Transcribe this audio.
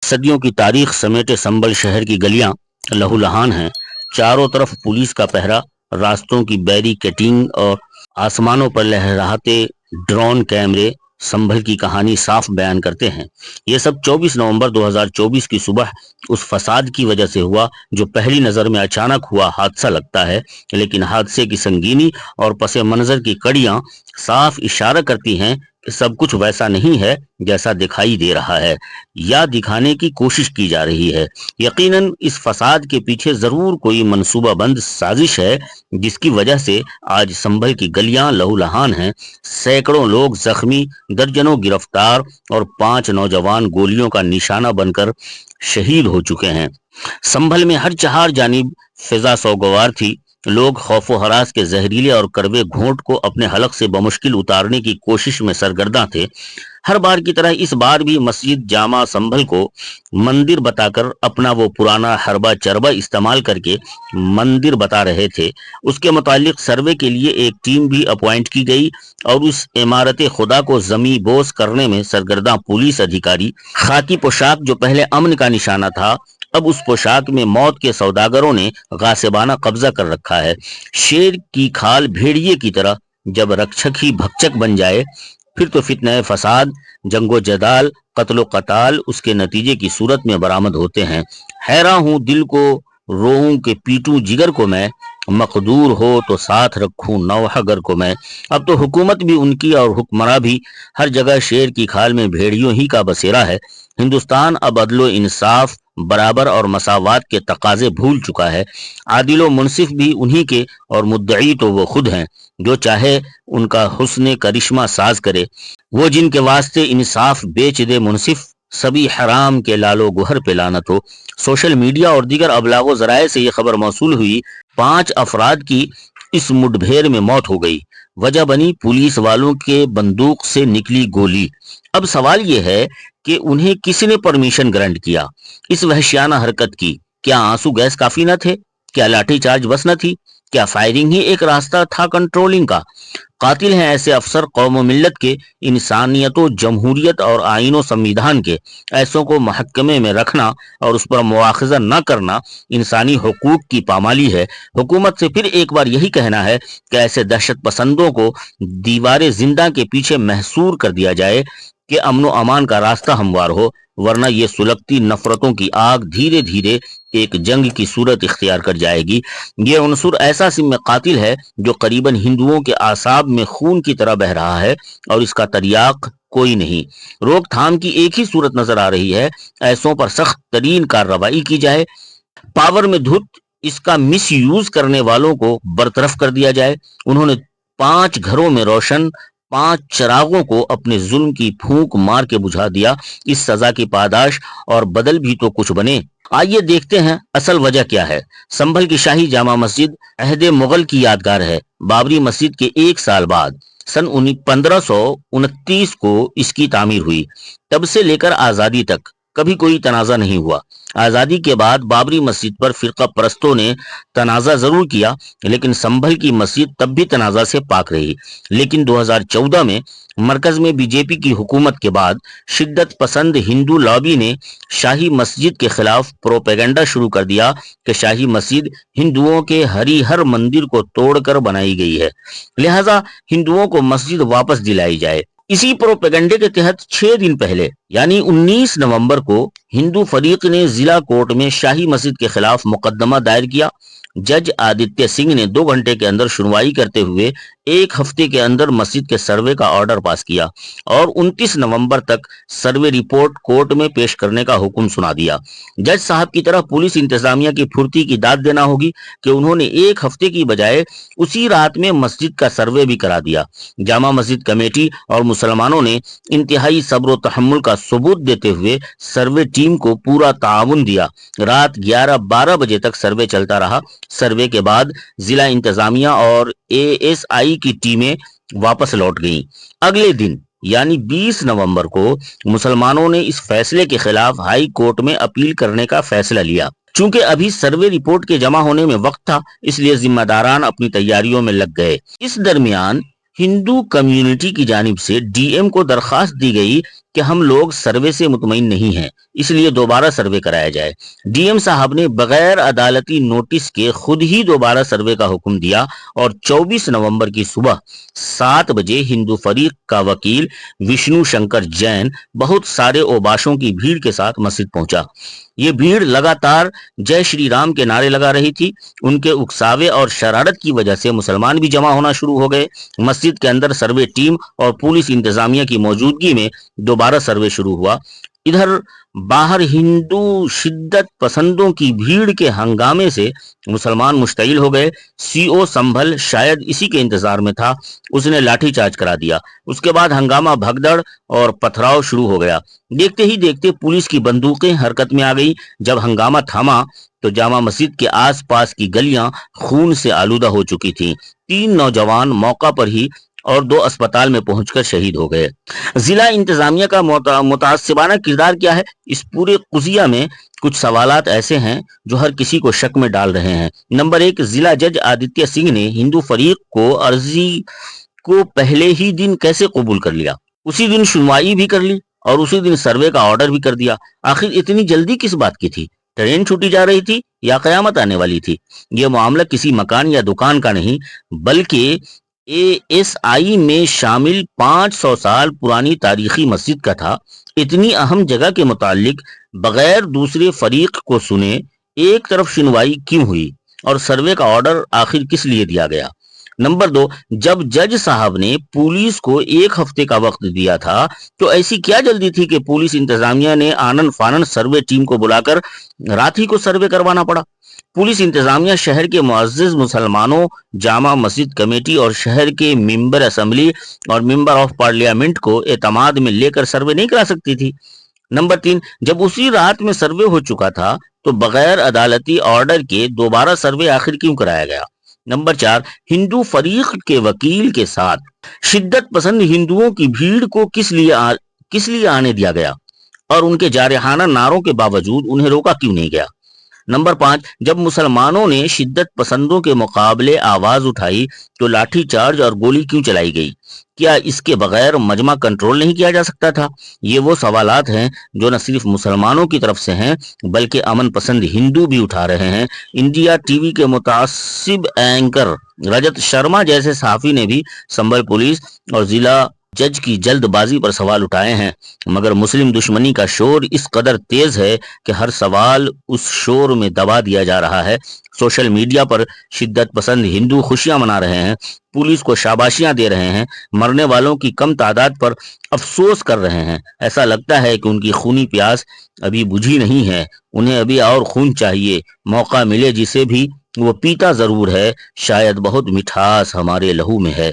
صدیوں کی تاریخ سمیٹے سنبھل شہر کی گلیاں لہولہان ہیں، چاروں طرف پولیس کا پہرا، راستوں کی بیریکیڈنگ اور آسمانوں پر لہراتے ڈرون کیمرے سنبھل کی کہانی صاف بیان کرتے ہیں۔ یہ سب 24 نومبر 2024 کی صبح اس فساد کی وجہ سے ہوا جو پہلی نظر میں اچانک ہوا حادثہ لگتا ہے، لیکن حادثے کی سنگینی اور پس منظر کی کڑیاں صاف اشارہ کرتی ہیں کہ سب کچھ ویسا نہیں ہے جیسا دکھائی دے رہا ہے یا دکھانے کی کوشش کی جا رہی ہے۔ یقیناً اس فساد کے پیچھے ضرور کوئی منصوبہ بند سازش ہے جس کی وجہ سے آج سنبھل کی گلیاں لہولہان ہیں، سینکڑوں لوگ زخمی، درجنوں گرفتار اور 5 نوجوان گولیوں کا نشانہ بن کر شہید ہو چکے ہیں۔ سنبھل میں ہر چہار جانب فضا سوگوار تھی، لوگ خوف و ہراس کے زہریلے اور کڑوے گھونٹ کو اپنے حلق سے بمشکل اتارنے کی کوشش میں سرگرداں تھے۔ ہر بار کی طرح اس بار بھی مسجد جامع سنبھل کو مندر بتا کر اپنا وہ پرانا حربہ چربہ استعمال کر کے مندر بتا رہے تھے۔ اس کے متعلق سروے کے لیے ایک ٹیم بھی اپوائنٹ کی گئی اور اس عمارت خدا کو زمیں بوس کرنے میں سرگرداں پولیس ادھیکاری، خاکی پوشاک جو پہلے امن کا نشانہ تھا اب اس پوشاک میں موت کے سوداگروں نے غاصبانہ قبضہ کر رکھا ہے۔ شیر کی کھال بھیڑیے کی طرح جب رکچھک ہی بھکچک بن جائے پھر تو فتنہ فساد، جنگ و جدال، قتل و قتال اس کے نتیجے کی صورت میں برآمد ہوتے ہیں۔ حیراں ہوں دل کو روؤں کہ پیٹوں جگر کو میں، مقدور ہو تو ساتھ رکھوں نوحہ گر کو میں۔ اب تو حکومت بھی ان کی اور حکمراں بھی ہر جگہ شیر کی کھال میں بھیڑیوں ہی کا بسیرا ہے۔ ہندوستان اب عدل و انصاف، برابر اور مساوات کے تقاضے بھول چکا ہے۔ عادل و منصف بھی انہی کے اور مدعی تو وہ خود ہیں، جو چاہے ان کا حسن کرشمہ ساز کرے، وہ جن کے واسطے انصاف بیچ دے منصف، سبھی حرام کے لالو گوہر پہ لعنت ہو۔ سوشل میڈیا اور دیگر ابلاغ و ذرائع سے یہ خبر موصول ہوئی 5 افراد کی اس مڈبھیڑ میں موت ہو گئی، وجہ بنی پولیس والوں کے بندوق سے نکلی گولی۔ اب سوال یہ ہے کہ انہیں کس نے پرمیشن گرانٹ کیا اس وحشیانہ حرکت کی؟ کیا آنسو گیس کافی نہ تھے؟ کیا لاٹھی چارج بس نہ تھی؟ کیا فائرنگ ہی ایک راستہ تھا کنٹرولنگ کا؟ قاتل ہیں ایسے افسر قوم و ملت کے، انسانیت و جمہوریت اور آئین و سنویدھان کے۔ ایسوں کو محکمے میں رکھنا اور اس پر مواخذہ نہ کرنا انسانی حقوق کی پامالی ہے۔ حکومت سے پھر ایک بار یہی کہنا ہے کہ ایسے دہشت پسندوں کو دیوار زندہ کے پیچھے محصور کر دیا جائے کہ امن و امان کا راستہ ہموار ہو، ورنہ یہ سلگتی نفرتوں کی آگ دھیرے دھیرے ایک جنگ کی صورت اختیار کر جائے گی۔ یہ عنصر ایسا سم قاتل ہے جو قریباً ہندوؤں کے اعصاب میں خون کی طرح بہہ رہا ہے اور اس کا تریاق کوئی نہیں۔ روک تھام کی ایک ہی صورت نظر آ رہی ہے، ایسوں پر سخت ترین کارروائی کی جائے، پاور میں دھت اس کا مس یوز کرنے والوں کو برطرف کر دیا جائے۔ انہوں نے 5 گھروں میں روشن 5 چراغوں کو اپنے ظلم کی پھونک مار کے بجھا دیا، اس سزا کی پاداش اور بدل بھی تو کچھ بنے۔ آئیے دیکھتے ہیں اصل وجہ کیا ہے۔ سنبھل کی شاہی جامع مسجد عہد مغل کی یادگار ہے۔ بابری مسجد کے 1 سال بعد سن 1529 کو اس کی تعمیر ہوئی۔ تب سے لے کر آزادی تک کبھی کوئی تنازع نہیں ہوا۔ آزادی کے بعد بابری مسجد پر فرقہ پرستوں نے تنازع ضرور کیا، لیکن سنبھل کی مسجد تب بھی تنازع سے پاک رہی۔ لیکن 2014 میں مرکز میں بی جے پی کی حکومت کے بعد شدت پسند ہندو لابی نے شاہی مسجد کے خلاف پروپیگنڈا شروع کر دیا کہ شاہی مسجد ہندوؤں کے ہری ہر مندر کو توڑ کر بنائی گئی ہے، لہذا ہندوؤں کو مسجد واپس دلائی جائے۔ اسی پروپیگنڈے کے تحت 6 دن پہلے یعنی 19 نومبر کو ہندو فریق نے ضلع کورٹ میں شاہی مسجد کے خلاف مقدمہ دائر کیا۔ جج آدتیہ سنگھ نے 2 گھنٹے کے اندر سنوائی کرتے ہوئے 1 ہفتے کے اندر مسجد کے سروے کا آرڈر پاس کیا اور 29 نومبر تک سروے رپورٹ کورٹ میں پیش کرنے کا حکم سنا دیا۔ جج صاحب کی طرح پولیس انتظامیہ کی پھرتی کی داد دینا ہوگی کہ انہوں نے 1 ہفتے کی بجائے اسی رات میں مسجد کا سروے بھی کرا دیا۔ جامع مسجد کمیٹی اور مسلمانوں نے انتہائی صبر و تحمل کا ثبوت دیتے ہوئے سروے ٹیم کو پورا تعاون دیا۔ رات 11-12 بجے تک سروے چلتا رہا۔ سروے کے بعد ضلع انتظامیہ اور ASI کی ٹیمیں واپس لوٹ گئیں۔ اگلے دن یعنی 20 نومبر کو مسلمانوں نے اس فیصلے کے خلاف ہائی کورٹ میں اپیل کرنے کا فیصلہ لیا۔ چونکہ ابھی سروے رپورٹ کے جمع ہونے میں وقت تھا، اس لیے ذمہ داران اپنی تیاریوں میں لگ گئے۔ اس درمیان ہندو کمیونٹی کی جانب سے ڈی ایم کو درخواست دی گئی کہ ہم لوگ سروے سے مطمئن نہیں ہیں، اس لیے دوبارہ سروے کرایا جائے۔ ڈی ایم صاحب نے بغیر عدالتی نوٹس کے خود ہی دوبارہ سروے کا حکم دیا اور 24 نومبر کی صبح 7 بجے ہندو فریق کا وکیل وشنو شنکر جین بہت سارے اوباشوں کی بھیڑ کے ساتھ مسجد پہنچا۔ یہ بھیڑ لگاتار جے شری رام کے نعرے لگا رہی تھی۔ ان کے اکساوے اور شرارت کی وجہ سے مسلمان بھی جمع ہونا شروع ہو گئے۔ مسجد کے اندر سروے ٹیم اور پولیس انتظامیہ کی موجودگی میں دوبارہ سروے شروع ہوا۔ ادھر باہر ہندو شدت پسندوں کی بھیڑ کے ہنگامے سے مسلمان مشتعل ہو گئے۔ سی او سنبھل شاید اسی کے انتظار میں تھا، اس نے لاٹھی چارج کرا دیا۔ اس کے بعد ہنگامہ بھگدڑ اور پتھراؤ شروع ہو گیا۔ دیکھتے ہی دیکھتے پولیس کی بندوقیں حرکت میں آ گئی۔ جب ہنگامہ تھما تو جامع مسجد کے آس پاس کی گلیاں خون سے آلودہ ہو چکی تھیں۔ 3 نوجوان موقع پر ہی اور 2 اسپتال میں پہنچ کر شہید ہو گئے۔ ضلع انتظامیہ کا متعصبانہ کردار کیا ہے؟ اس پورے قضیہ میں کچھ سوالات ایسے ہیں جو ہر کسی کو شک میں ڈال رہے ہیں۔ نمبر 1، ضلع جج آدتیہ سنگھ نے ہندو فریق کو عرضی کو پہلے ہی دن کیسے قبول کر لیا؟ اسی دن سنوائی بھی کر لی اور اسی دن سروے کا آرڈر بھی کر دیا۔ آخر اتنی جلدی کس بات کی تھی؟ ٹرین چھوٹی جا رہی تھی یا قیامت آنے والی تھی؟ یہ معاملہ کسی مکان یا دکان کا نہیں بلکہ ASI میں شامل 500 سال پرانی تاریخی مسجد کا تھا۔ اتنی اہم جگہ کے متعلق بغیر دوسرے فریق کو سنے ایک طرف سنوائی کیوں ہوئی اور سروے کا آرڈر آخر کس لیے دیا گیا؟ نمبر 2، جب جج صاحب نے پولیس کو 1 ہفتے کا وقت دیا تھا تو ایسی کیا جلدی تھی کہ پولیس انتظامیہ نے آنن فانن سروے ٹیم کو بلا کر رات ہی کو سروے کروانا پڑا؟ پولیس انتظامیہ شہر کے معزز مسلمانوں، جامع مسجد کمیٹی اور شہر کے ممبر اسمبلی اور ممبر آف پارلیمنٹ کو اعتماد میں لے کر سروے نہیں کرا سکتی تھی؟ نمبر 3، جب اسی رات میں سروے ہو چکا تھا تو بغیر عدالتی آرڈر کے دوبارہ سروے آخر کیوں کرایا گیا؟ نمبر 4، ہندو فریق کے وکیل کے ساتھ شدت پسند ہندوؤں کی بھیڑ کو کس لیے آنے دیا گیا اور ان کے جارحانہ نعروں کے باوجود انہیں روکا کیوں نہیں گیا؟ نمبر 5، جب مسلمانوں نے شدت پسندوں کے مقابلے آواز اٹھائی تو لاٹھی چارج اور گولی کیوں چلائی گئی؟ کیا اس کے بغیر مجمع کنٹرول نہیں کیا جا سکتا تھا؟ یہ وہ سوالات ہیں جو نہ صرف مسلمانوں کی طرف سے ہیں بلکہ امن پسند ہندو بھی اٹھا رہے ہیں۔ انڈیا ٹی وی کے متعصب اینکر رجت شرما جیسے صحافی نے بھی سنبھل پولیس اور ضلع جج کی جلد بازی پر سوال اٹھائے ہیں، مگر مسلم دشمنی کا شور اس قدر تیز ہے کہ ہر سوال اس شور میں دبا دیا جا رہا ہے۔ سوشل میڈیا پر شدت پسند ہندو خوشیاں منا رہے ہیں، پولیس کو شاباشیاں دے رہے ہیں، مرنے والوں کی کم تعداد پر افسوس کر رہے ہیں۔ ایسا لگتا ہے کہ ان کی خونی پیاس ابھی بجھی نہیں ہے، انہیں ابھی اور خون چاہیے۔ موقع ملے جسے بھی وہ پیتا ضرور ہے، شاید بہت مٹھاس ہمارے لہو میں ہے۔